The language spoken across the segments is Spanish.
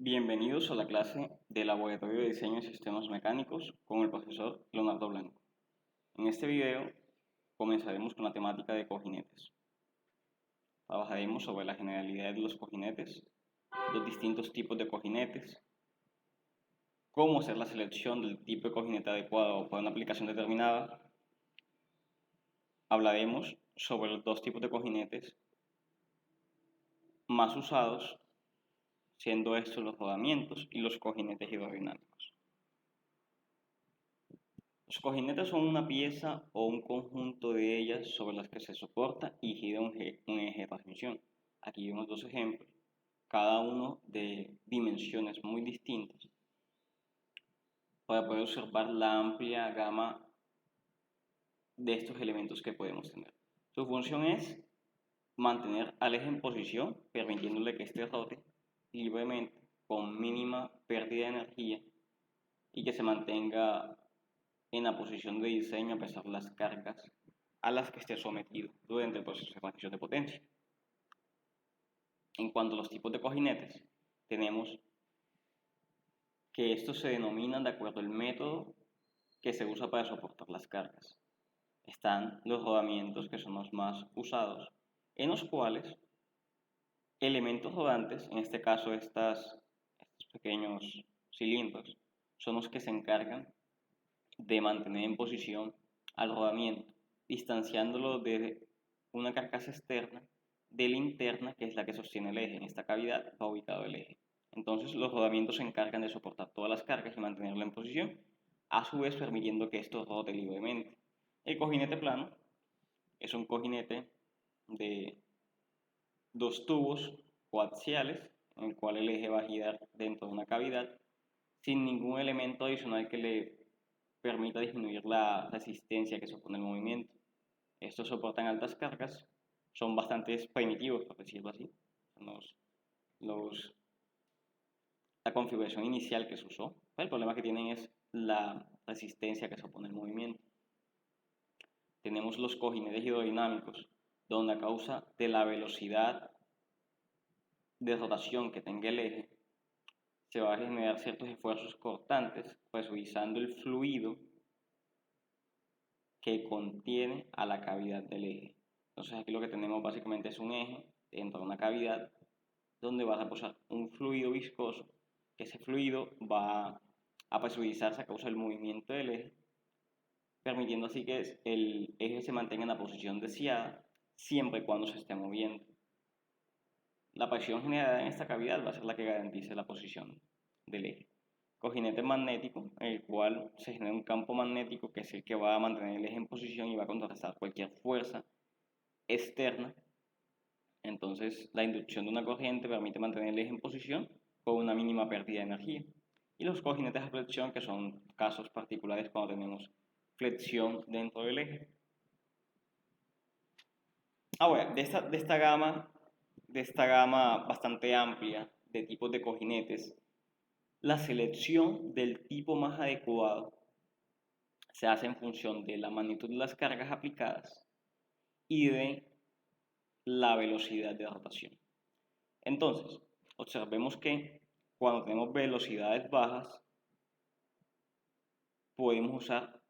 Bienvenidos a la clase de Laboratorio de Diseño de Sistemas Mecánicos con el profesor Leonardo Blanco. En este video comenzaremos con la temática de cojinetes. Trabajaremos sobre la generalidad de los cojinetes, los distintos tipos de cojinetes, cómo hacer la selección del tipo de cojinete adecuado para una aplicación determinada. Hablaremos sobre los dos tipos de cojinetes más usados, siendo estos los rodamientos y los cojinetes hidrodinámicos. Los cojinetes son una pieza o un conjunto de ellas sobre las que se soporta y gira un eje de transmisión. Aquí vemos dos ejemplos, cada uno de dimensiones muy distintas, para poder observar la amplia gama de estos elementos que podemos tener. Su función es mantener al eje en posición, permitiéndole que éste rote libremente con mínima pérdida de energía y que se mantenga en la posición de diseño a pesar de las cargas a las que esté sometido durante el proceso de transición de potencia. En cuanto a los tipos de cojinetes, tenemos que estos se denominan de acuerdo al método que se usa para soportar las cargas. Están los rodamientos, que son los más usados, en los cuales elementos rodantes, en este caso estos pequeños cilindros, son los que se encargan de mantener en posición al rodamiento, distanciándolo de una carcasa externa de la interna, que es la que sostiene el eje. En esta cavidad va ubicado el eje. Entonces los rodamientos se encargan de soportar todas las cargas y mantenerlo en posición, a su vez permitiendo que esto rote libremente. El cojinete plano es un cojinete de dos tubos coaxiales, en el cual el eje va a girar dentro de una cavidad, sin ningún elemento adicional que le permita disminuir la resistencia que supone el movimiento. Estos soportan altas cargas, son bastante primitivos, por decirlo así. La configuración inicial que se usó. El problema que tienen es la resistencia que supone el movimiento. Tenemos los cojinetes hidrodinámicos, donde a causa de la velocidad de rotación que tenga el eje, se va a generar ciertos esfuerzos cortantes, presurizando el fluido que contiene a la cavidad del eje. Entonces aquí lo que tenemos básicamente es un eje dentro de una cavidad donde va a reposar un fluido viscoso, que ese fluido va a presurizarse a causa del movimiento del eje, permitiendo así que el eje se mantenga en la posición deseada siempre y cuando se esté moviendo. La presión generada en esta cavidad va a ser la que garantice la posición del eje. Cojinete magnético, en el cual se genera un campo magnético que es el que va a mantener el eje en posición y va a contrarrestar cualquier fuerza externa. Entonces, la inducción de una corriente permite mantener el eje en posición con una mínima pérdida de energía. Y los cojinetes de flexión, que son casos particulares cuando tenemos flexión dentro del eje. Ahora, de esta gama bastante amplia de tipos de cojinetes, la selección del tipo más adecuado se hace en función de la magnitud de las cargas aplicadas y de la velocidad de rotación. Entonces, observemos que cuando tenemos velocidades bajas, podemos usar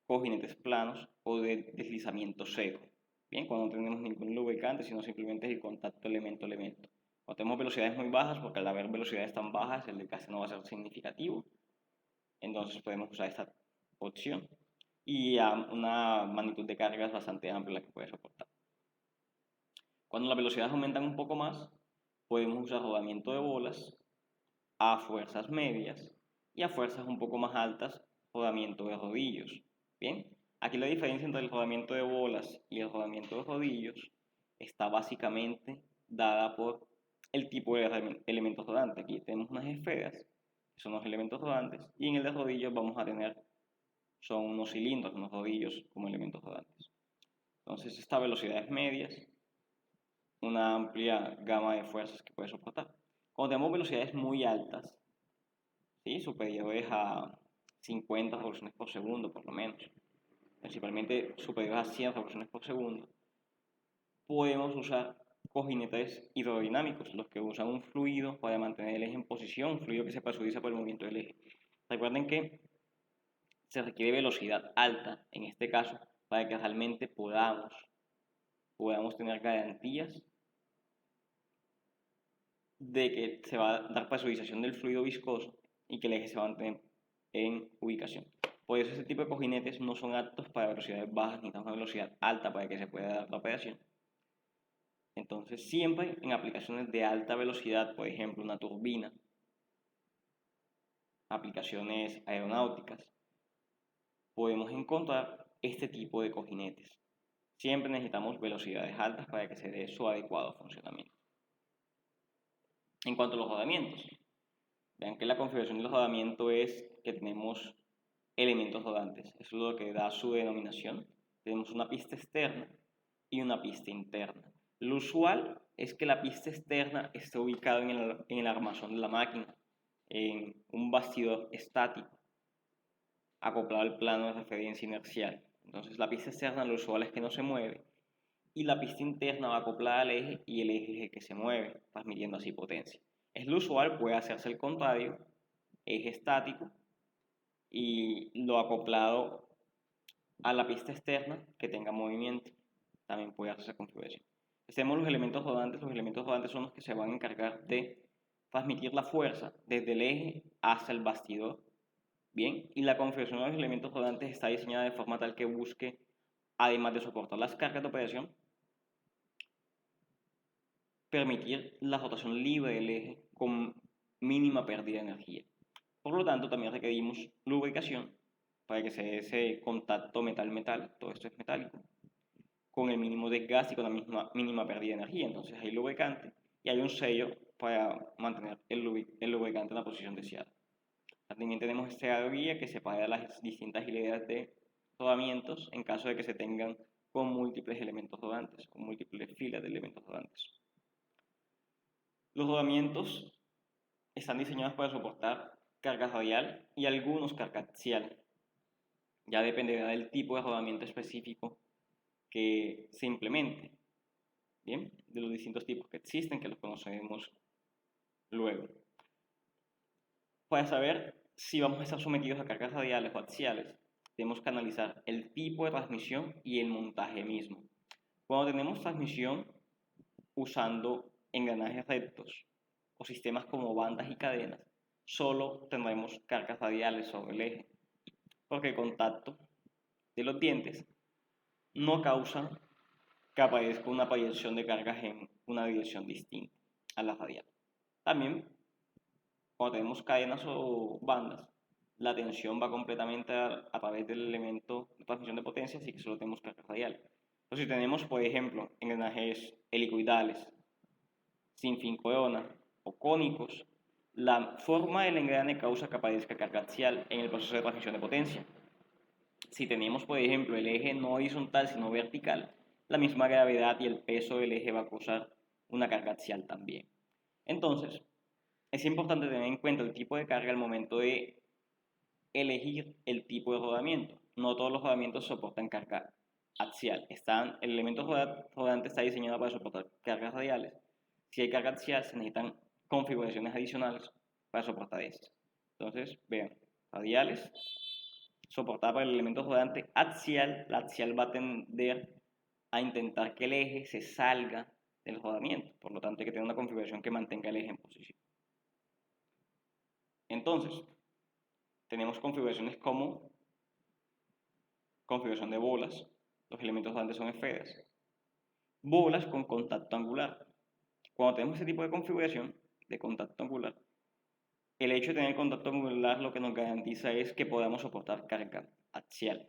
cojinetes planos o de deslizamiento cero. Bien, cuando no tenemos ningún lubricante, sino simplemente el contacto elemento-elemento. Cuando tenemos velocidades muy bajas, porque al haber velocidades tan bajas, el desgaste no va a ser significativo, entonces podemos usar esta opción y a una magnitud de cargas bastante amplia la que puede soportar. Cuando las velocidades aumentan un poco más, podemos usar rodamiento de bolas a fuerzas medias y a fuerzas un poco más altas, rodamiento de rodillos. Bien, aquí la diferencia entre el rodamiento de bolas y el rodamiento de rodillos está básicamente dada por el tipo de elementos rodantes. Aquí tenemos unas esferas, que son los elementos rodantes, y en el de rodillos vamos a tener, son unos cilindros, unos rodillos como elementos rodantes. Entonces, estas velocidades medias, una amplia gama de fuerzas que puede soportar. Cuando tenemos velocidades muy altas, ¿sí?, superiores a 50 revoluciones por segundo por lo menos, principalmente superiores a 100 revoluciones por segundo, podemos usar cojinetes hidrodinámicos, los que usan un fluido para mantener el eje en posición, un fluido que se presuriza por el movimiento del eje. Recuerden que se requiere velocidad alta, en este caso, para que realmente podamos tener garantías de que se va a dar presurización del fluido viscoso y que el eje se va a mantener en ubicación. Por eso este tipo de cojinetes no son aptos para velocidades bajas, ni una velocidad alta para que se pueda dar la operación. Entonces, siempre en aplicaciones de alta velocidad, por ejemplo, una turbina, aplicaciones aeronáuticas, podemos encontrar este tipo de cojinetes. Siempre necesitamos velocidades altas para que se dé su adecuado funcionamiento. En cuanto a los rodamientos, vean que la configuración de los rodamientos es que tenemos elementos rodantes. Eso es lo que da su denominación. Tenemos una pista externa y una pista interna. Lo usual es que la pista externa esté ubicada en el armazón de la máquina, en un bastidor estático, acoplado al plano de referencia inercial. Entonces la pista externa lo usual es que no se mueve y la pista interna va acoplada al eje y el eje es el que se mueve, transmitiendo así potencia. Es lo usual, puede hacerse el contrario, eje estático y lo acoplado a la pista externa que tenga movimiento. También puede hacerse esa configuración. Tenemos los elementos rodantes. Los elementos rodantes son los que se van a encargar de transmitir la fuerza desde el eje hasta el bastidor. Bien, y la configuración de los elementos rodantes está diseñada de forma tal que busque, además de soportar las cargas de operación, permitir la rotación libre del eje con mínima pérdida de energía. Por lo tanto, también requerimos lubricación para que se dé ese contacto metal-metal, todo esto es metálico, con el mínimo desgaste y con la mínima pérdida de energía. Entonces hay lubricante y hay un sello para mantener el lubricante en la posición deseada. También tenemos este aro guía que separa las distintas hileras de rodamientos en caso de que se tengan con múltiples elementos rodantes, con múltiples filas de elementos rodantes. Los rodamientos están diseñados para soportar carga radial y algunos carga axial. Ya dependerá del tipo de rodamiento específico que se implemente. Bien, de los distintos tipos que existen, que los conoceremos luego. Para saber si vamos a estar sometidos a cargas radiales o axiales, tenemos que analizar el tipo de transmisión y el montaje mismo. Cuando tenemos transmisión usando engranajes rectos o sistemas como bandas y cadenas, solo tendremos cargas radiales sobre el eje, porque el contacto de los dientes no causa que aparezca una proyección de cargas en una dirección distinta a la radial. También, cuando tenemos cadenas o bandas, la tensión va completamente a través del elemento de transmisión de potencia, así que solo tenemos cargas radiales. Entonces, si tenemos, por ejemplo, engranajes helicoidales, sin fin corona o cónicos, la forma del engrane causa que aparezca carga axial en el proceso de transmisión de potencia. Si tenemos, por ejemplo, el eje no horizontal sino vertical, la misma gravedad y el peso del eje va a causar una carga axial también. Entonces, es importante tener en cuenta el tipo de carga al momento de elegir el tipo de rodamiento. No todos los rodamientos soportan carga axial. El elemento rodante está diseñado para soportar cargas radiales. Si hay carga axial, se necesitan configuraciones adicionales para soportar esto. Entonces, vean, radiales, soportada por el elemento rodante axial, la axial va a tender a intentar que el eje se salga del rodamiento. Por lo tanto, hay que tener una configuración que mantenga el eje en posición. Entonces, tenemos configuraciones como configuración de bolas. Los elementos rodantes son esferas. Bolas con contacto angular. Cuando tenemos este tipo de configuración de contacto angular, el hecho de tener contacto angular lo que nos garantiza es que podamos soportar carga axial.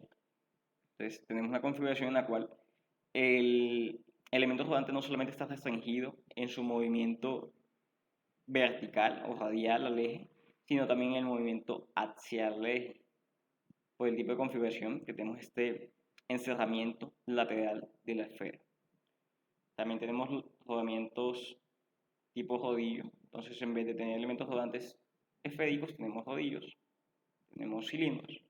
Entonces, tenemos una configuración en la cual el elemento rodante no solamente está restringido en su movimiento vertical o radial al eje, sino también en el movimiento axial al eje. Por el tipo de configuración que tenemos este encerramiento lateral de la esfera. También tenemos rodamientos tipo rodillo. Entonces, en vez de tener elementos rodantes esféricos, tenemos rodillos, tenemos cilindros.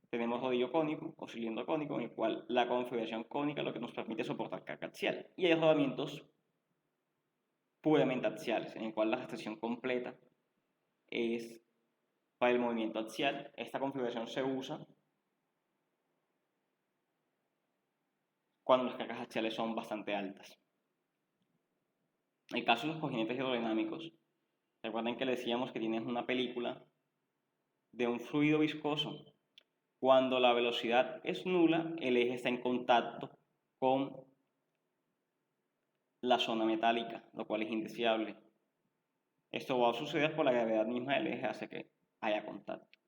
Tenemos rodillo cónico o cilindro cónico, en el cual la configuración cónica lo que nos permite soportar carga axial. Y hay rodamientos puramente axiales, en el cual la restricción completa es para el movimiento axial. Esta configuración se usa cuando las cargas axiales son bastante altas. En el caso de los cojinetes hidrodinámicos, recuerden que le decíamos que tienes una película de un fluido viscoso. Cuando la velocidad es nula, el eje está en contacto con la zona metálica, lo cual es indeseable. Esto va a suceder por la gravedad misma del eje, hace que haya contacto.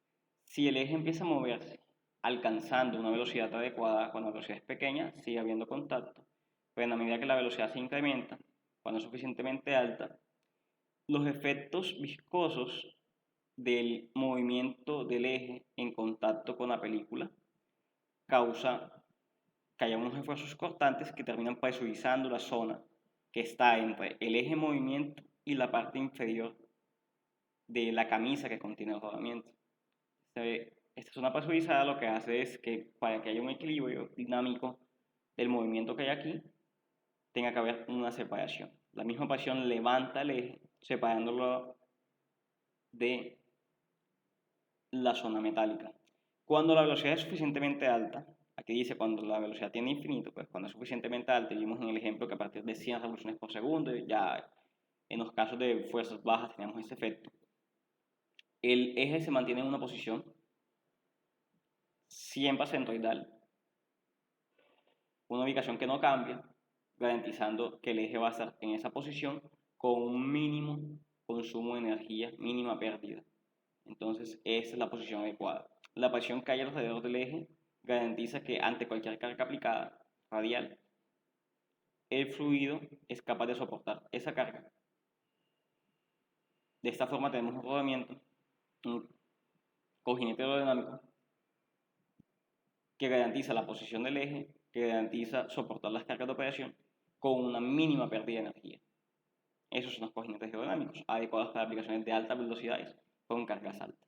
Si el eje empieza a moverse alcanzando una velocidad adecuada, cuando la velocidad es pequeña, sigue habiendo contacto, pero en la medida que la velocidad se incrementa, cuando es suficientemente alta, los efectos viscosos del movimiento del eje en contacto con la película causa que haya unos esfuerzos cortantes que terminan presurizando la zona que está entre el eje en movimiento y la parte inferior de la camisa que contiene el rodamiento. Esta zona presurizada lo que hace es que para que haya un equilibrio dinámico del movimiento que hay aquí, tenga que haber una separación. La misma presión levanta el eje, separándolo de la zona metálica. Cuando la velocidad es suficientemente alta, aquí dice cuando la velocidad tiene infinito, pues cuando es suficientemente alta, vimos en el ejemplo que a partir de 100 revoluciones por segundo, ya en los casos de fuerzas bajas tenemos ese efecto, el eje se mantiene en una posición siempre centroidal, una ubicación que no cambia, garantizando que el eje va a estar en esa posición con un mínimo consumo de energía, mínima pérdida. Entonces, esa es la posición adecuada. La presión que hay alrededor del eje garantiza que ante cualquier carga aplicada radial, el fluido es capaz de soportar esa carga. De esta forma tenemos un rodamiento, un cojinete aerodinámico que garantiza la posición del eje, que garantiza soportar las cargas de operación con una mínima pérdida de energía. Esos son los cojinetes aerodinámicos, adecuados para aplicaciones de altas velocidades con cargas altas.